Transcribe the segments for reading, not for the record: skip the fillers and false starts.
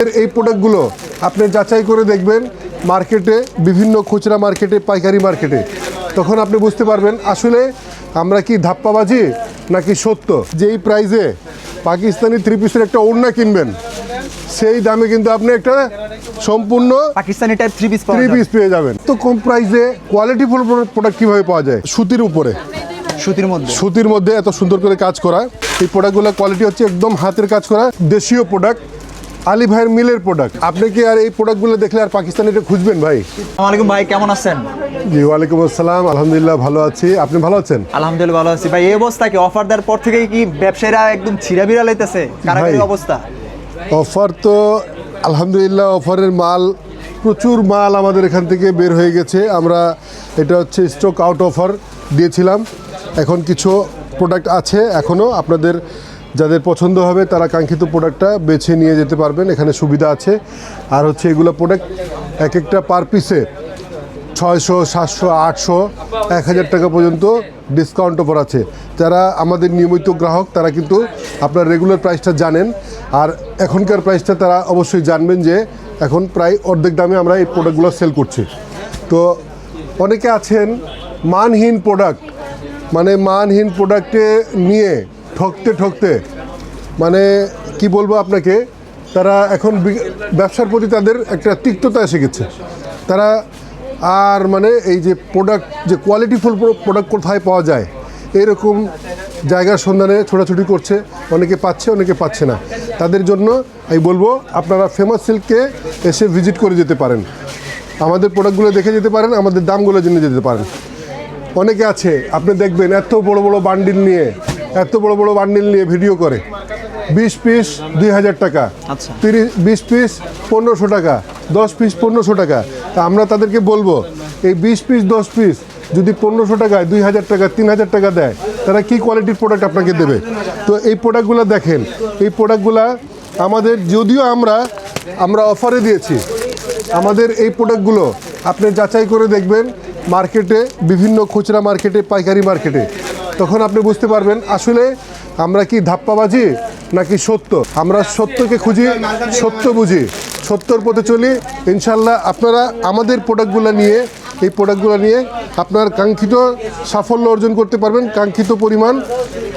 এই প্রোডাক্টগুলো আপনি যাচাই করে দেখবেন মার্কেটে, বিভিন্ন খুচরা মার্কেটে, পাইকারি মার্কেটে, তখন আপনি বুঝতে পারবেন আসলে আমরা কি ধাপ্পাবাজি নাকি সত্য। যেই প্রাইসে পাকিস্তানি থ্রি পিসের একটা ওড়না কিনবেন সেই দামে কিন্তু আপনি একটা সম্পূর্ণ পাকিস্তানি টাইপ থ্রি পিস পেয়ে যাবেন। তো কম প্রাইসে কোয়ালিটিফুল প্রোডাক্ট কীভাবে পাওয়া যায়? সুতির উপরে, সুতির মধ্যে এত সুন্দর করে কাজ করা এই প্রোডাক্টগুলোর কোয়ালিটি হচ্ছে একদম হাতের কাজ করা দেশীয় প্রোডাক্ট, আলী ভাইয়ের মিলের প্রোডাক্ট। আপনি কি আর এই প্রোডাক্টগুলো দেখলে আর পাকিস্তানিটা খুঁজবেন ভাই? আসসালামু আলাইকুম ভাই, কেমন আছেন? জি ওয়ালাইকুম আসসালাম, আলহামদুলিল্লাহ ভালো আছি। আপনি ভালো আছেন? আলহামদুলিল্লাহ ভালো আছি ভাই। এই অবস্থা কি অফার দেওয়ার পর থেকেই কি ব্যবসায়ীরা একদম ছিড়াবিড়া লাইতেছে? কারাগারি অবস্থা। অফার তো আলহামদুলিল্লাহ, অফারের মাল, প্রচুর মাল আমাদের এখান থেকে বের হয়ে গেছে। আমরা এটা হচ্ছে স্টক আউট অফার দিয়েছিলাম, এখন কিছু প্রোডাক্ট আছে এখনও। আপনাদের যাদের পছন্দ হবে তারা কাঙ্ক্ষিত প্রোডাক্টটা বেছে নিয়ে যেতে পারবেন, এখানে সুবিধা আছে। আর হচ্ছে এগুলো প্রোডাক্ট এক একটা পার পিসে 600, 700, 800, 1000 টাকা পর্যন্ত ডিসকাউন্ট অফার আছে। যারা আমাদের নিয়মিত গ্রাহক তারা কিন্তু আপনার রেগুলার প্রাইসটা জানেন, আর এখনকার প্রাইসটা তারা অবশ্যই জানবেন যে এখন প্রায় অর্ধেক দামে আমরা এই প্রোডাক্টগুলো সেল করছি। তো অনেকে আছেন মানহীন প্রোডাক্ট, মানে মানহীন প্রোডাক্টে নিয়ে ঠকতে মানে কি বলবো আপনাকে, তারা এখন ব্যবসার প্রতি তাদের একটা তিক্ততা এসে গেছে। তারা আর মানে এই যে প্রোডাক্ট, যে কোয়ালিটিফুল প্রোডাক্ট কোথায় পাওয়া যায় এরকম জায়গার সন্ধানে ছোটাছুটি করছে। অনেকে পাচ্ছে, অনেকে পাচ্ছে না। তাদের জন্য আমি বলবো আপনারা ফেমাস সিল্ককে এসে ভিজিট করে যেতে পারেন, আমাদের প্রোডাক্টগুলো দেখে যেতে পারেন, আমাদের দামগুলো জেনে যেতে পারেন। অনেকে আছে আপনি দেখবেন এত বড় বড় বান্ডিল নিয়ে ভিডিও করে, 20 পিস 2000 টাকা, 20 পিস 1500 টাকা, 10 পিস 1500 টাকা। তা আমরা তাদেরকে বলবো এই 20 পিস 10 পিস যদি 1500 টাকায় 2000 টাকা 3000 টাকা দেয়, তারা কি কোয়ালিটির প্রোডাক্ট আপনাকে দেবে? তো এই প্রোডাক্টগুলো দেখেন, এই প্রোডাক্টগুলো আমাদের যদিও আমরা অফারে দিয়েছি, আমাদের এই প্রোডাক্টগুলো আপনি যাচাই করে দেখবেন মার্কেটে, বিভিন্ন খুচরা মার্কেটে, পাইকারি মার্কেটে, তখন আপনি বুঝতে পারবেন আসলে আমরা কি ধাপ্পাবাজি নাকি সত্য। আমরা সত্যকে খুঁজি, সত্য বুঝি, সত্যর পথে চলি। ইনশাল্লাহ আপনারা আমাদের প্রোডাক্টগুলো নিয়ে আপনার কাঙ্ক্ষিত সাফল্য অর্জন করতে পারবেন, কাঙ্ক্ষিত পরিমাণ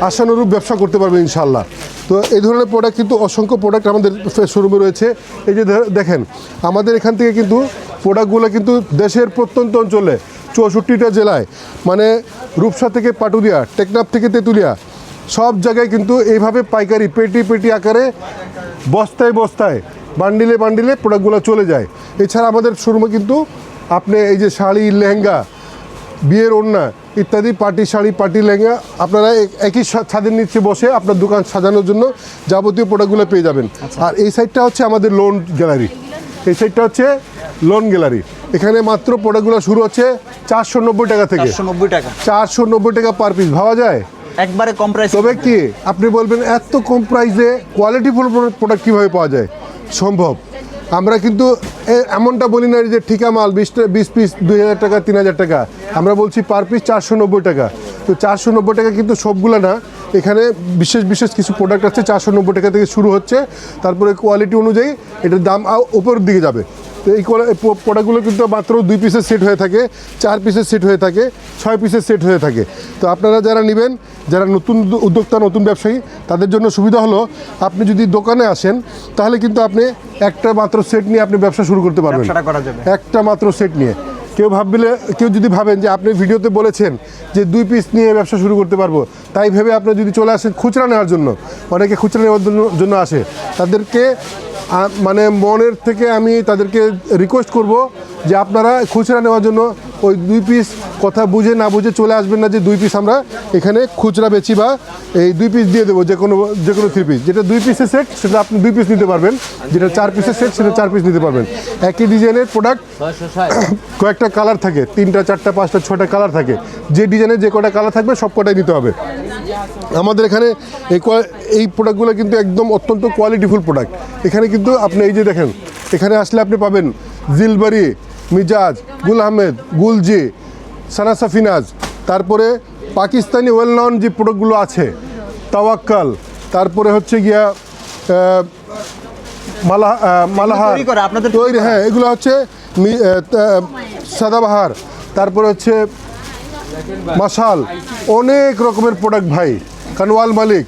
আশানুরূপ ব্যবসা করতে পারবেন ইনশাল্লাহ। তো এই ধরনের প্রোডাক্ট কিন্তু অসংখ্য প্রোডাক্ট আমাদের শোরুমে রয়েছে। এই যে দেখেন আমাদের এখান থেকে কিন্তু প্রোডাক্টগুলো কিন্তু দেশের প্রত্যন্ত অঞ্চলে 64টা জেলায়, মানে রূপসা থেকে পাটুরিয়া, টেকনাফ থেকে তেঁতুলিয়া, সব জায়গায় কিন্তু এইভাবে পাইকারি পেটি আকারে বস্তায় বান্ডিলে প্রোডাক্টগুলো চলে যায়। এছাড়া আমাদের শোরুমে কিন্তু আপনি এই যে শাড়ি, লেহেঙ্গা, বিয়ের ওড়না ইত্যাদি, পার্টি শাড়ি, পার্টি লেহেঙ্গা, আপনারা একই ছাদের নিচে বসে আপনার দোকান সাজানোর জন্য যাবতীয় প্রোডাক্টগুলো পেয়ে যাবেন। আর এই সাইডটা হচ্ছে আমাদের লোন গ্যালারি, এখানে মাত্র প্রোডাক্টগুলো শুরু হচ্ছে 490 টাকা থেকে। 490 টাকা পার পিস, ভাবা যায়? একবারে কম প্রাইস। তবে কি আপনি বলবেন এত কম প্রাইসে কোয়ালিটিফুল প্রোডাক্ট কীভাবে পাওয়া যায়? সম্ভব। আমরা কিন্তু এমনটা বলি না যে ঠিকা মাল 20 পিস 2000 টাকা 3000 টাকা, আমরা বলছি পার পিস 490 টাকা। তো 490 টাকা কিন্তু সবগুলো না, এখানে বিশেষ কিছু প্রোডাক্ট আছে 490 টাকা থেকে শুরু হচ্ছে, তারপরে কোয়ালিটি অনুযায়ী এটার দাম উপরের দিকে যাবে। তো এই প্রোডাক্টগুলো কিন্তু মাত্র 2 পিসের সেট হয়ে থাকে, 4 পিসের সেট হয়ে থাকে, 6 পিসের সেট হয়ে থাকে। তো আপনারা যারা নেবেন, যারা নতুন উদ্যোক্তা, নতুন ব্যবসায়ী, তাদের জন্য সুবিধা হলো আপনি যদি দোকানে আসেন তাহলে কিন্তু আপনি একটা মাত্র সেট নিয়ে আপনি ব্যবসা শুরু করতে পারবেন, একটা মাত্র সেট নিয়ে। কেউ যদি ভাবেন যে আপনি ভিডিওতে বলেছেন যে 2 পিস নিয়ে ব্যবসা শুরু করতে পারবো, তাই ভেবে আপনি যদি চলে আসেন খুচরা নেওয়ার জন্য, অনেকে খুচরা নেওয়ার জন্য আসে, তাদেরকে মানে মনের থেকে আমি তাদেরকে রিকোয়েস্ট করব যে আপনারা খুচরা নেওয়ার জন্য ওই 2 পিস কথা বুঝে না বুঝে চলে আসবেন না যে 2 পিস আমরা এখানে খুচরা বেচি বা এই 2 পিস দিয়ে দেবো, যে কোনো 3 পিস। যেটা 2 পিসের সেট সেটা আপনি 2 পিস নিতে পারবেন, যেটা 4 পিসের সেট সেটা 4 পিস নিতে পারবেন। একই ডিজাইনের প্রোডাক্ট কয়েকটা কালার থাকে, 3টা 4টা 5টা 6টা কালার থাকে, যে ডিজাইনের যে কটা কালার থাকবে সব কটাই নিতে হবে। আমাদের এখানে এই প্রোডাক্টগুলো কিন্তু একদম অত্যন্ত কোয়ালিটিফুল প্রোডাক্ট। এখানে কিন্তু আপনি এই যে দেখেন, এখানে আসলে আপনি পাবেন জিলবারি, মিজাজ, গুল আহমেদ, গুলজি, সানা সাফিনাজ, তারপরে পাকিস্তানি ওয়েল নন যে প্রোডাক্টগুলো আছে, তাওয়াক্কাল, তারপরে হচ্ছে গিয়া মালাহার তৈরি করে, আপনাদের তৈরি, হ্যাঁ এগুলো হচ্ছে সাদাবাহার, তারপরে হচ্ছে মাশাল, অনেক রকমের প্রোডাক্ট ভাই, কানওয়াল মালিক।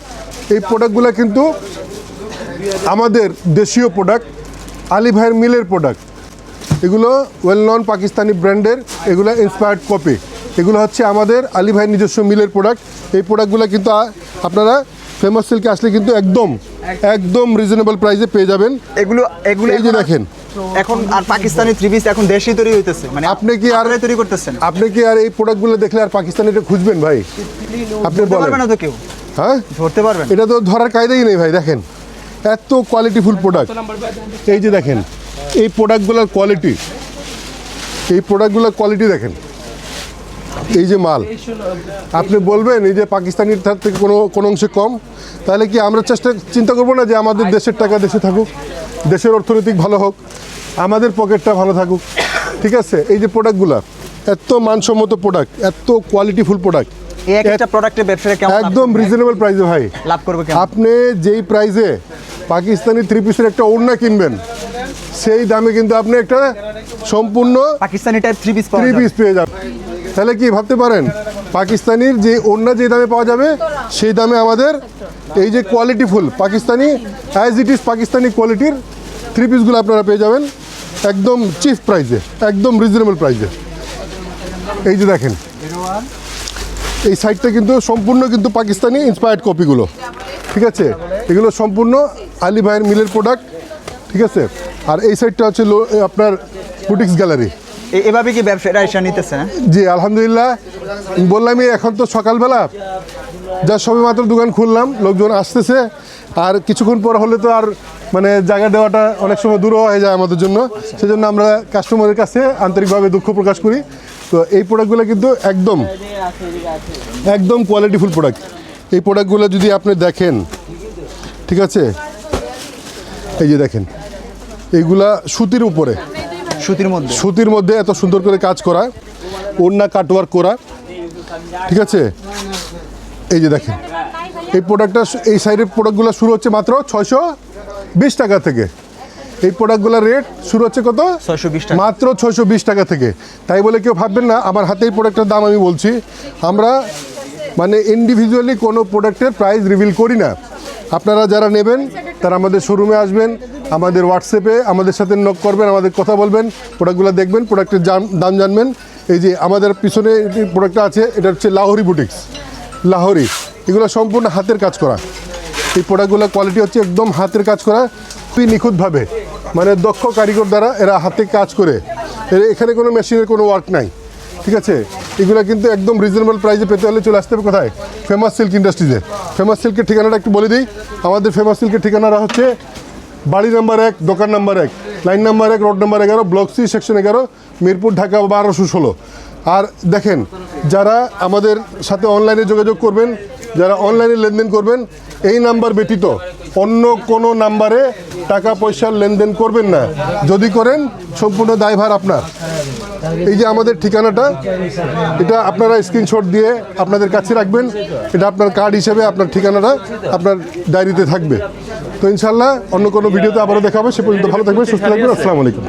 এই প্রোডাক্টগুলো কিন্তু আমাদের দেশীয় প্রোডাক্ট, আলী ভাইয়ের মিলের প্রোডাক্ট। এগুলো ওয়েল নন পাকিস্তানি ব্র্যান্ডের, এগুলো ইন্সপায়ার্ড কপি। এগুলো হচ্ছে আমাদের আলী ভাইয়ের নিজস্ব মিলের প্রোডাক্ট। এই প্রোডাক্টগুলো কিন্তু আপনারা ফেমাস সিল্কে আসলে কিন্তু একদম একদম রিজনেবল প্রাইসে পেয়ে যাবেন। এগুলো এই যে দেখেন, এখন আর পাকিস্তানি থ্রি পিস এখন দেশি তৈরি হইতেছে, মানে আপনি কি আর আপনারাই তৈরি করতেছেন? আপনি কি আর এই প্রোডাক্টগুলো দেখলে আর পাকিস্তানিটা খুঁজবেন ভাই? আপনি ধরতে বলেন। পারবে না তো কেউ, হ্যাঁ, ধরতে পারবেন? এটা তো ধরার কায়দাই নেই ভাই। দেখেন এত কোয়ালিটিফুল প্রোডাক্ট। এই যে দেখেন এই প্রোডাক্টগুলোর কোয়ালিটি, এই প্রোডাক্টগুলোর কোয়ালিটি দেখেন। এই যে মাল, আপনি বলবেন এই যে পাকিস্তানির থেকে কোনো অংশে কম, তাহলে কি আমরা চিন্তা করবো না যে আমাদের দেশের টাকা দেশে থাকুক, দেশের অর্থনৈতিক ভালো হোক, আমাদের পকেটটা ভালো থাকুক? ঠিক আছে, এই যে প্রোডাক্টগুলো এত মানসম্মত প্রোডাক্ট, এত কোয়ালিটিফুল প্রোডাক্ট, এই একটা প্রোডাক্টের ব্যবসাটা কেমন একদম রিজনেবল প্রাইসে ভাই লাভ করবে কেমন? আপনি যেই প্রাইসে পাকিস্তানি থ্রি পিসের একটা ওড়না কিনবেন, সেই দামে কিন্তু আপনি একটা সম্পূর্ণ Pakistani type three piece three piece পেয়ে যাবেন। তাহলে কি ভাবতে পারেন, পাকিস্তানির যে ওড়না যে দামে পাওয়া যাবে, সেই দামে আমাদের এই যে qualityful Pakistani as it is Pakistani কোয়ালিটির থ্রি পিসগুলো আপনারা পেয়ে যাবেন একদম চিপ প্রাইসে, একদম রিজনেবল প্রাইসে। এই যে দেখেন এই সাইডটা কিন্তু সম্পূর্ণ কিন্তু পাকিস্তানি ইন্সপায়ার্ড কপিগুলো, ঠিক আছে? এগুলো সম্পূর্ণ আলী ভাইয়ের মিলের প্রোডাক্ট, ঠিক আছে? আর এই সাইডটা হচ্ছে আপনার বুটিক্স গ্যালারি। এভাবে কি ব্যবসাটা এসে নিতেছে না? জি আলহামদুলিল্লাহ, বললামই এখন তো সকালবেলা যা সবে মাত্র দোকান খুললাম, লোকজন আসতেছে, আর কিছুক্ষণ পর হলে তো আর মানে জায়গা দেওয়াটা অনেক সময় দূর হয়ে যায় আমাদের জন্য। সেজন্য আমরা কাস্টমারের কাছে আন্তরিকভাবে দুঃখ প্রকাশ করি। তো এই প্রোডাক্টগুলো কিন্তু একদম একদম কোয়ালিটিফুল প্রোডাক্ট। এই প্রোডাক্টগুলো যদি আপনি দেখেন, ঠিক আছে, এই যে দেখেন এইগুলা সুতির উপরে, সুতির মধ্যে এত সুন্দর করে কাজ করা, ওড়না কাটওয়ার্ক করা, ঠিক আছে? এই যে দেখেন এই প্রোডাক্টটা, এই সাইডের প্রোডাক্টগুলো শুরু হচ্ছে মাত্র 620 টাকা থেকে। এই প্রোডাক্টগুলোর রেট শুরু হচ্ছে কত? 620 টাকা, মাত্র 620 টাকা থেকে। তাই বলে কেউ ভাববেন না আমার হাতে এই প্রোডাক্টের দাম আমি বলছি। আমরা মানে ইন্ডিভিজুয়ালি কোনো প্রোডাক্টের প্রাইস রিভিল করি না। আপনারা যারা নেবেন তারা আমাদের শোরুমে আসবেন, আমাদের হোয়াটসঅ্যাপে আমাদের সাথে নক করবেন, আমাদের কথা বলবেন, প্রোডাক্টগুলো দেখবেন, প্রোডাক্টের দাম জানবেন। এই যে আমাদের পিছনে প্রোডাক্টটা আছে, এটা হচ্ছে লাহোরি বুটিক্স, লাহোরি। এগুলো সম্পূর্ণ হাতের কাজ করা। এই প্রোডাক্টগুলোর কোয়ালিটি হচ্ছে একদম হাতের কাজ করা, খুবই নিখুঁতভাবে, মানে দক্ষ কারিগর দ্বারা এরা হাতে কাজ করে। এখানে কোনো মেশিনের কোনো ওয়ার্ক নাই, ঠিক আছে? এগুলো কিন্তু একদম রিজনেবল প্রাইসে পেতে হলে চলে আসতে হবে কোথায়? Famous silk ইন্ডাস্ট্রিজে। ফেমাস সিল্কের ঠিকানাটা একটু বলে দিই। আমাদের ফেমাস সিল্কের ঠিকানাটা হচ্ছে বাড়ি নাম্বার 1, দোকান number 1, line number 1, road number 11, block C, section 11, Mirpur, Dhaka 1216। আর দেখেন, যারা আমাদের সাথে অনলাইনে যোগাযোগ করবেন, যারা অনলাইনে লেনদেন করবেন, এই নাম্বার ব্যতীত অন্য কোনো নাম্বারে টাকা পয়সার লেনদেন করবেন না। যদি করেন সম্পূর্ণ দায়ভার আপনার। এই যে আমাদের ঠিকানাটা, এটা আপনারা স্ক্রিনশট দিয়ে আপনাদের কাছে রাখবেন। এটা আপনার কার্ড হিসেবে আপনার ঠিকানাটা আপনার ডায়েরিতে থাকবে। তো ইনশাল্লাহ অন্য কোনো ভিডিওতে আবারও দেখা হবে। সে পর্যন্ত ভালো থাকবেন, সুস্থ থাকবেন। আসসালামু আলাইকুম।